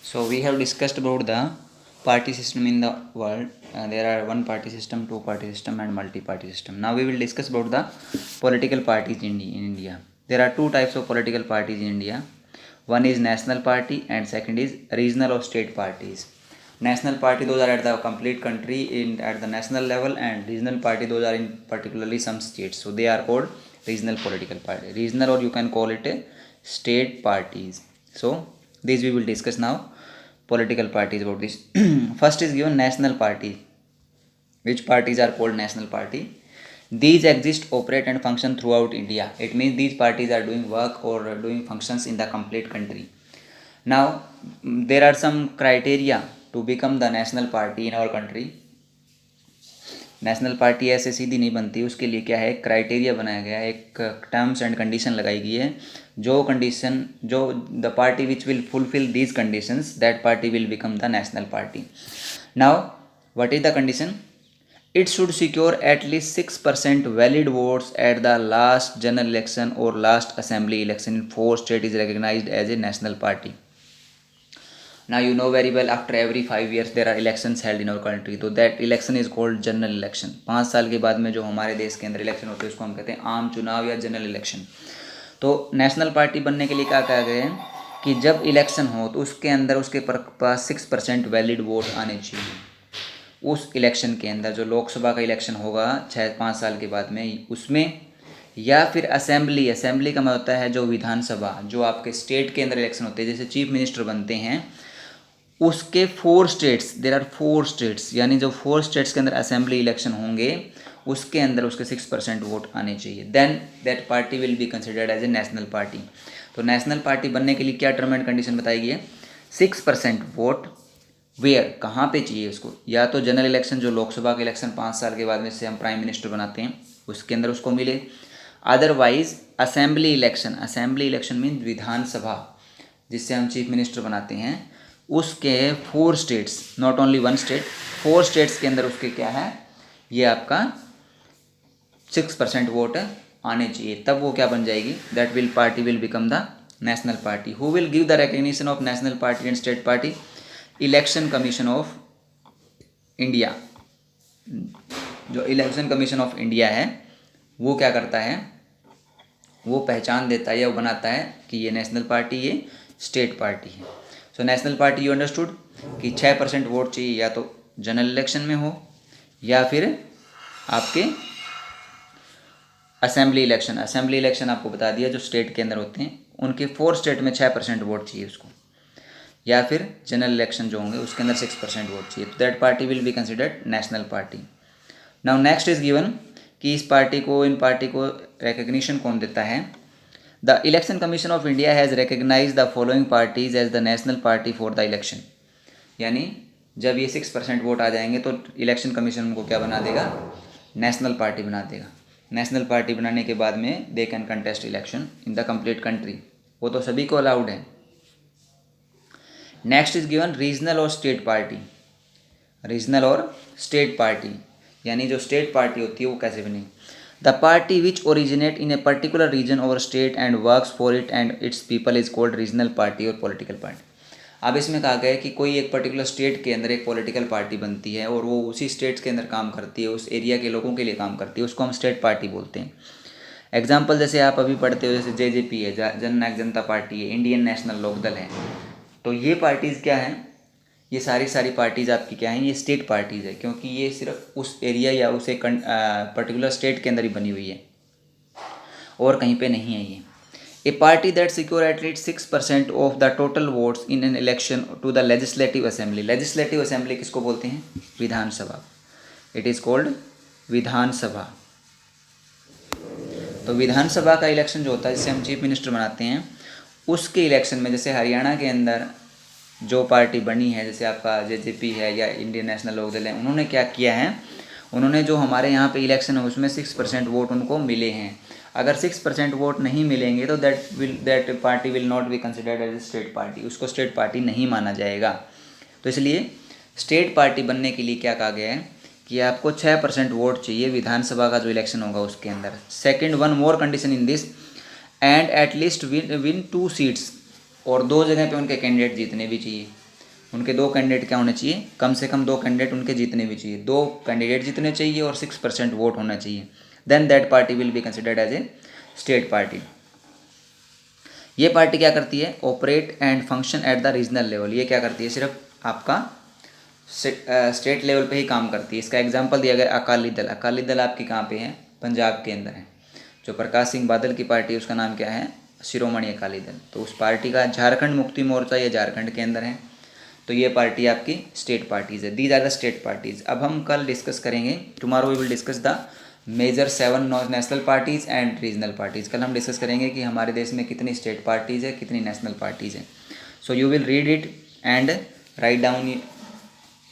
So we have discussed about the party system in the world. There are one party system, two party system, and multi-party system. Now we will discuss about the political parties in India. There are two types of political parties in India. One is national party and second is regional or state parties. National party, those are at the complete country at the national level, and regional party, those are in particularly some states. So they are called regional political party. Regional, or you can call it a state parties. So these we will discuss now. Political parties about this. First is given national party. Which parties are called national party? These exist, operate and function throughout India. It means these parties are doing work or doing functions in the complete country. Now there are some criteria to become the national party in our country. National party ऐसे सीधी नहीं बनती, उसके लिए क्या है, criteria बनाया गया है, एक टर्म्स एंड कंडीशन लगाई गई है. जो कंडीशन, जो the party which will fulfil these conditions, that party will become the national party. Now what is the condition? It should secure at least 6% valid votes at the last general election or last assembly election in 4 states is recognized as a national party. Now you know very well, after every 5 years there are elections held in our country. So that election is called general election. 5 साल के बाद में जो हमारे देश के अंदर election होते हैं उसको हम कहते हैं आम चुनाव या जनरल इलेक्शन. तो नेशनल पार्टी बनने के लिए क्या कहा गया है कि जब इलेक्शन हो तो उसके अंदर उसके पास 6% वैलिड वोट आने चाहिए. उस इलेक्शन के अंदर जो लोकसभा का इलेक्शन होगा 5 साल के बाद में, उसमें या फिर असेंबली का मतलब होता है जो विधानसभा, जो आपके स्टेट के अंदर इलेक्शन होते हैं, जैसे चीफ मिनिस्टर बनते हैं, उसके 4 स्टेट्स, देर आर 4 स्टेट्स, यानी जो 4 स्टेट्स के अंदर असेंबली इलेक्शन होंगे उसके अंदर उसके 6% वोट आने चाहिए. Then that party will be considered as a national party. तो नेशनल पार्टी बनने के लिए क्या टर्म एंड कंडीशन बताई गई है? 6% वोट वेयर, कहाँ पे चाहिए उसको? या तो जनरल इलेक्शन, जो लोकसभा के इलेक्शन 5 साल के बाद में से हम प्राइम मिनिस्टर बनाते हैं, उसके अंदर उसको मिले. अदरवाइज असेंबली इलेक्शन मीन विधानसभा, जिससे हम चीफ मिनिस्टर बनाते हैं, उसके 4 states, not only 1 state, 4 states के अंदर उसके क्या है, ये आपका 6% वोट आने चाहिए. तब वो क्या बन जाएगी? That party will become the national party. Who will give the recognition of national party and state party? Election commission of India. जो इलेक्शन कमीशन ऑफ इंडिया है वो क्या करता है, वो पहचान देता है या वो बनाता है कि ये नेशनल पार्टी, ये स्टेट पार्टी है. So national party you understood कि 6% वोट चाहिए, या तो जनरल इलेक्शन में हो या फिर आपके असेंबली इलेक्शन आपको बता दिया, जो स्टेट के अंदर होते हैं उनके 4 स्टेट में 6% वोट चाहिए उसको, या फिर जनरल इलेक्शन जो होंगे उसके अंदर 6% वोट चाहिए. तो that party will be considered national party. Now next is given कि इन पार्टी को रिकग्निशन कौन देता है? The election commission of India has recognize the following parties as the national party for the election. यानी जब ये 6% वोट आ जाएंगे तो इलेक्शन कमीशन उनको क्या बना देगा? नेशनल पार्टी बना देगा. नेशनल पार्टी बनाने के बाद में they can contest election in the complete country. वो तो सभी को अलाउड है. नेक्स्ट इज गिवन रीजनल और स्टेट पार्टी. यानी जो स्टेट पार्टी होती है वो कैसे बनी? The party which originate in a particular region और state and works for it and its people is called regional party और पॉलिटिकल पार्टी. अब इसमें कहा गया है कि कोई एक पर्टिकुलर स्टेट के अंदर एक पॉलिटिकल पार्टी बनती है और वो उसी स्टेट्स के अंदर काम करती है, उस एरिया के लोगों के लिए काम करती है, उसको हम स्टेट पार्टी बोलते हैं. एग्जाम्पल जैसे आप अभी पढ़ते हो, जैसे JJP है, जननायक जनता पार्टी है, इंडियन नेशनल लोकदल है. तो ये पार्टीज़ क्या हैं? ये सारी पार्टीज़ आपकी क्या हैं? ये स्टेट पार्टीज़ है, क्योंकि ये सिर्फ उस एरिया या उस एक पर्टिकुलर स्टेट के अंदर ही बनी हुई है और कहीं पे नहीं है ये. A party that secure at least 6% of the total votes in an election to the legislative assembly. Legislative assembly किसको बोलते हैं? विधानसभा. It is called Vidhan Sabha. तो विधानसभा का इलेक्शन जो होता है, जिससे हम चीफ मिनिस्टर बनाते हैं, उसके इलेक्शन में जैसे हरियाणा के अंदर जो पार्टी बनी है, जैसे आपका JJP है या इंडियन नेशनल लोकदल है, उन्होंने क्या किया है, उन्होंने जो हमारे यहाँ पे इलेक्शन है उसमें 6% वोट उनको मिले हैं. अगर 6% वोट नहीं मिलेंगे तो that party will not be considered as a state party. उसको स्टेट पार्टी नहीं माना जाएगा. तो इसलिए स्टेट पार्टी बनने के लिए क्या कहा गया है कि आपको 6% वोट चाहिए विधानसभा का जो इलेक्शन होगा उसके अंदर. Second, one more condition in this, and at least win 2 seats, और 2 जगह पे उनके कैंडिडेट जीतने भी चाहिए. उनके 2 कैंडिडेट क्या होने चाहिए, कम से कम 2 कैंडिडेट उनके जीतने भी चाहिए, 2 कैंडिडेट जीतने चाहिए और 6% वोट होना चाहिए, then that party will be considered as a state party. ये पार्टी क्या करती है, operate and function at the regional level. ये क्या करती है, सिर्फ आपका स्टेट लेवल पे ही काम करती है। इसका एग्जांपल दिया गया अकाली दल। अकाली दल आपकी कहाँ पे है, पंजाब के अंदर है। जो प्रकाश सिंह बादल की पार्टी है उसका नाम क्या है, शिरोमणि अकाली दल। तो उस पार्टी का झारखंड मुक्ति मोर्चा, ये झारखंड के अंदर है। तो ये पार्टी आपकी स्टेट पार्टीज़ है। These are the state parties. अब हम कल डिस्कस करेंगे, tomorrow we will discuss the major 7 national parties and regional parties. कल हम डिस्कस करेंगे कि हमारे देश में कितनी स्टेट पार्टीज़ है, कितनी नेशनल पार्टीज़ हैं। So you will read it and write down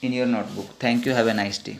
in your notebook. Thank you. Have a nice day.